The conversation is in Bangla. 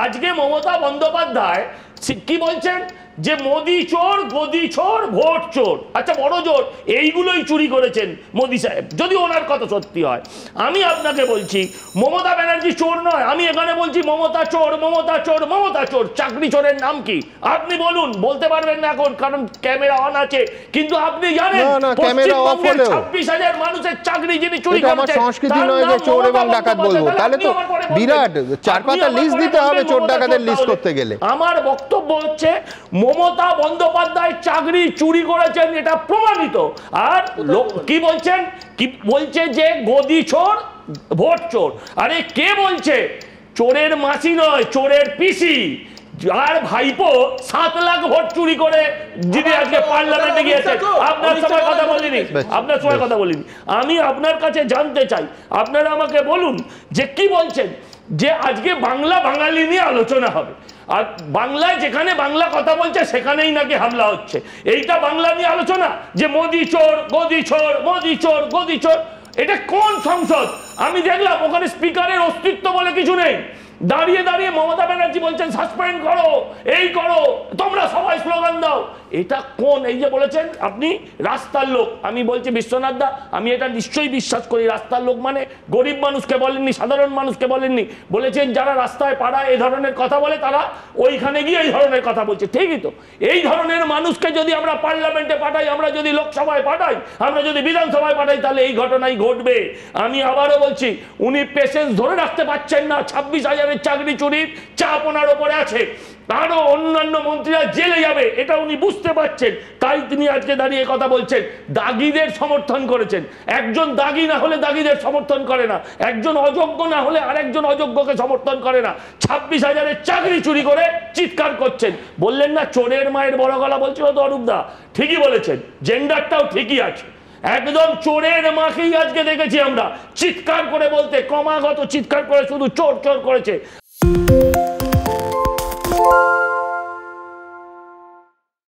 আজকে মমতা বন্দ্যোপাধ্যায় কি বলছেন যে মোদি চোর, গদি চোর, ভোট চোর। আচ্ছা, বড় জোর এইগুলোই চুরি করেছেন মোদি সাহেব, যদি ওনার কথা সত্যি হয়। আমি আপনাকে বলছি মমতা ব্যানার্জি চোর নয়, আমি এখানে বলছি মমতা চোর, মমতা চোর, মমতা চোর। চাকরি চোরের নাম কি আপনি বলুন, বলতে পারবেন না এখন কারণ ক্যামেরা অন আছে, কিন্তু আপনি জানেন পশ্চিমবঙ্গের 26,000 মানুষের চাকরি যিনি চুরি করেছেন। আমার সংস্কৃতি নয় যে চোর এবং ডাকাত বলবো, তাহলে তো বিরাট 4-5টা লিস্ট দিতে হবে চোর ডাকাতের লিস্ট করতে গেলে। আমার বক্তব্য হচ্ছে মমতা বন্দ্যোপাধ্যায় চাকরি চুরি করেছেন, এটা প্রমাণিত। আর কি বলছেন, কি বলছে যে গদি চোর, ভোট চোর। আরে কে বলছে? চোরের মাসি নয়, চোরের পিসি, আর ভাইপো 7 লাখ ভোট চুরি করে যিনি আজকে পার্লামেন্টে গিয়েছে। আপনার সময় কথা বলিনি, আপনার সময় কথা বলিনি। আমি আপনার কাছে জানতে চাই, আপনারা আমাকে বলুন যে কি বলছেন যে আজকে বাংলা বাঙালি নিয়ে আলোচনা হবে, আর বাংলায় যেখানে বাংলা কথা বলছে সেখানেই নাকি হামলা হচ্ছে। এইটা বাংলা নিয়ে আলোচনা যে মোদি চোর, গদি চোর, মোদি চোর, গদি চোর। এটা কোন সংসদ? আমি দেখলাম ওখানে স্পিকারের অস্তিত্ব বলে কিছু নেই। দাঁড়িয়ে দাঁড়িয়ে মমতা ব্যানার্জি বলছেন সাসপেন্ড করো, এই করো, তোমরা সবাই স্লোগান দাও। এটা কোন? এই যে বলেছেন আপনি রাস্তার লোক, আমি বলছি বিশ্বনাথ দা, আমি এটা নিশ্চয়ই বিশ্বাস করি। রাস্তার লোক মানে গরিব মানুষকে বলেননি, সাধারণ মানুষকে বলেননি, বলেছেন যারা রাস্তায় পাড়ায় এই ধরনের কথা বলে তারা ওইখানে গিয়ে এই ধরনের কথা বলছে। ঠিকই তো, এই ধরনের মানুষকে যদি আমরা পার্লামেন্টে পাঠাই, আমরা যদি লোকসভায় পাঠাই, আমরা যদি বিধানসভায় পাঠাই, তাহলে এই ঘটনাই ঘটবে। আমি আবারও বলছি, উনি পেশেন্স ধরে রাখতে পারছেন না। 26,000 চাকরি চুরির চাপ ওনার ওপরে আছে, আরো অন্যান্য মন্ত্রীরা জেলে যাবে, এটা উনি বুঝতে পারছেন। তাই তিনি আজকে দাঁড়িয়ে কথা বলছেন, দাগিদের সমর্থন করেছেন। একজন দাগি না হলে দাগিদের সমর্থন করে না, একজন অযোগ্য না হলে আরেকজন অযোগ্যকে সমর্থন করে না। 26,000 চাকরি চুরি করে চিৎকার করছেন। বললেন না চোরের মায়ের বড় গলা বলছিল তো অরূপদা, ঠিকই বলেছেন, জেন্ডারটাও ঠিকই আছে। একদম চোরের মাকেই আজকে দেখেছি আমরা চিৎকার করে বলতে, ক্রমাগত চিৎকার করে শুধু চোর চোর করেছে।